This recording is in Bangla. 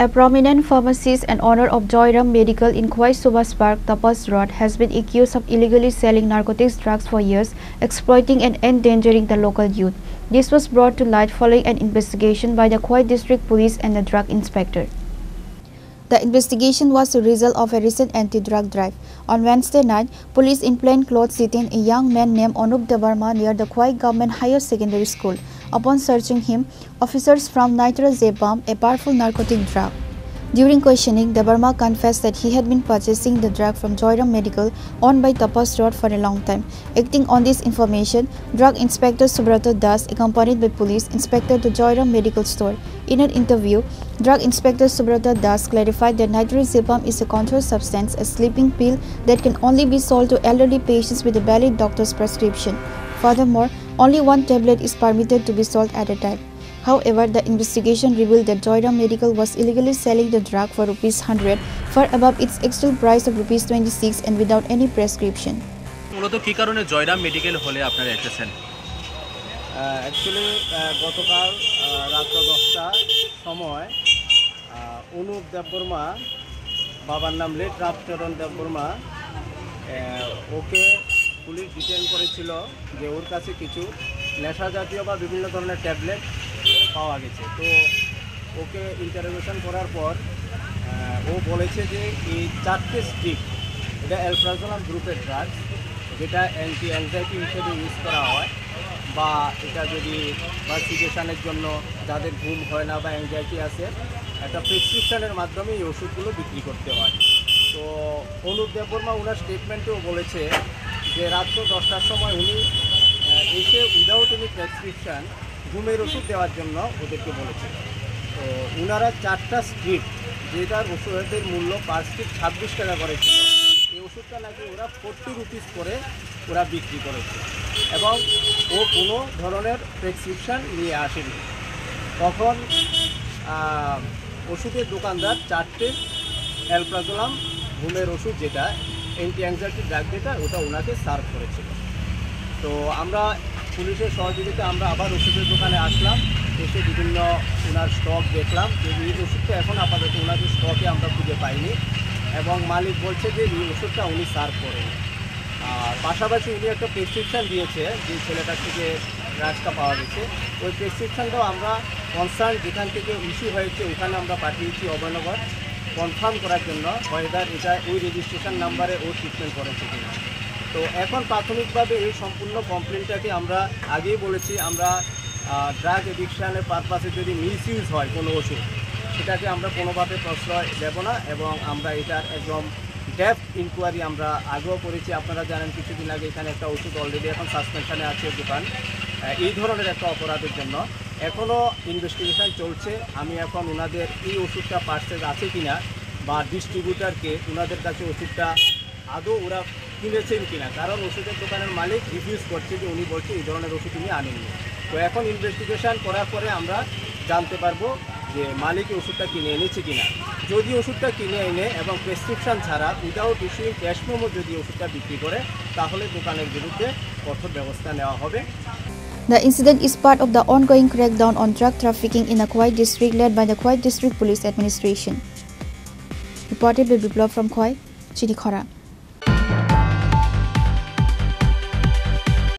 A prominent pharmacist and owner of Joyram Medical in Khwai Subhas Park, Tapas Road, has been accused of illegally selling narcotics drugs for years, exploiting and endangering the local youth. This was brought to light following an investigation by the Khwai District Police and the drug inspector. The investigation was the result of a recent anti-drug drive. On Wednesday night, police in plain clothes detained a young man named Anup Debarma near the Khwai Government Higher Secondary School. Upon searching him, officers found nitrazepam, a powerful narcotic drug. During questioning, Debarma confessed that he had been purchasing the drug from Joyram Medical, owned by Tapas Road, for a long time. Acting on this information, Drug Inspector Subrata Das, accompanied by police, inspected the Joyram Medical store. In an interview, Drug Inspector Subrata Das clarified that nitrazepam is a controlled substance, a sleeping pill that can only be sold to elderly patients with a valid doctor's prescription. Furthermore, only one tablet is permitted to be sold at a time. However, the investigation revealed that Joyram Medical was illegally selling the drug for ₹100 far above its actual price of ₹26 and without any prescription. মূলত কি কারণে জয়রাম মেডিকেল হলে আপনারা এসেছেন? অ্যাকচুয়ালি গতকাল রাত 10টার সময় অনুপ দেববর্মা, বাবার নাম লেট রামচরণ দেববর্মা, ওকে পুলিশ ডিটেইন করেছিল যে ওর কাছে কিছু নেশা জাতীয় বা বিভিন্ন ধরনের ট্যাবলেট পাওয়া গেছে। তো ওকে ইন্টারোগেশন করার পর ও বলেছে যে এই 4টে স্টিক এটা অ্যালপ্রাজোলাম গ্রুপের ড্রাগস, যেটা অ্যান্টি অ্যাংজাইটি হিসেবে ইউজ করা হয়, বা এটা যদি বা সিচুয়েশানের জন্য যাদের ঘুম হয় না বা অ্যাংজাইটি আছে, একটা প্রেসক্রিপশানের মাধ্যমে এই ওষুধগুলো বিক্রি করতে হয়। তো অনুপ দেববর্মা ওনার স্টেটমেন্টেও বলেছে যে রাত্র 10টার সময় উনি এসে উইদাউট এনি প্রেসক্রিপশান ঘুমের ওষুধ দেওয়ার জন্য ওদেরকে বলেছিল। তো ওনারা 4টা স্ট্রিপ, যেটার ওষুধের মূল্য পার স্ট্রিপ 26 টাকা করেছিল, এই ওষুধটা নাকি ওরা 40 রুপিস করে ওরা বিক্রি করেছে এবং ও কোনো ধরনের প্রেসক্রিপশান নিয়ে আসেনি। তখন ওষুধের দোকানদার 4টে অ্যালপ্রাজোলাম ঘুমের ওষুধ, যেটা অ্যান্টি অ্যাংজাইটি ড্রাগ, যেটা ওটা ওনাকে সার্ভ করেছিল। তো আমরা পুলিশের সহযোগিতা আমরা আবার ওষুধের দোকানে আসলাম, এসে বিভিন্ন ওনার স্টক দেখলাম যে এই ওষুধটা এখন আপাতত ওনাদের স্টকে আমরা খুঁজে পাইনি এবং মালিক বলছে যে এই ওষুধটা উনি সার্ভ করেন। আর পাশাপাশি উনি একটা প্রেসক্রিপশান দিয়েছে যে ছেলেটার থেকে ড্রাগসটা পাওয়া গেছে, ওই প্রেসক্রিপশানটাও আমরা কনসার্ন যেখান থেকে ইস্যু হয়েছে ওখানে আমরা পাঠিয়েছি অবনগর কনফার্ম করার জন্য ওয়েদার এটা ওই রেজিস্ট্রেশন নাম্বারে ও ট্রিটমেন্ট করেছে কিনা। তো এখন প্রাথমিকভাবে এই সম্পূর্ণ কমপ্লেনটাকে আমরা আগেই বলেছি, আমরা ড্রাগ এডিকশানের পারপাসে যদি মিসইউজ হয় কোনো ওষুধ, সেটাকে আমরা কোনোভাবে প্রশ্রয় দেব না এবং আমরা এটার একদম ডেপথ ইনকোয়ারি আমরা আগেও করেছি। আপনারা জানেন কিছুদিন আগে এখানে একটা ওষুধ অলরেডি এখন সাসপেনশনে আছে দোকান, এই ধরনের একটা অপরাধের জন্য। এখনও ইনভেস্টিগেশন চলছে। আমি এখন ওনাদের এই ওষুধটা পার্সেজ আছে কিনা বা ডিস্ট্রিবিউটারকে ওনাদের কাছে ওষুধটা আদৌ ওরা কিনেছেন কিনা, কারণ ওষুধের দোকানের মালিক রিফিউজ করছে যে উনি বলছে এই ধরনের ওষুধ উনি আনেননি। তো এখন ইনভেস্টিগেশন করার পরে আমরা জানতে পারবো যে মালিক ওষুধটা কিনে এনেছে কিনা। যদি ওষুধটা কিনে এনে এবং প্রেসক্রিপশান ছাড়া উইদাউট ইস্যুইং ক্যাশ মেমো যদি ওষুধটা বিক্রি করে, তাহলে দোকানের বিরুদ্ধে কঠোর ব্যবস্থা নেওয়া হবে। The incident is part of the ongoing crackdown on drug trafficking in the Khwai district led by the Khwai District Police Administration. Reported by Biplov from Khwai, Chirikhara.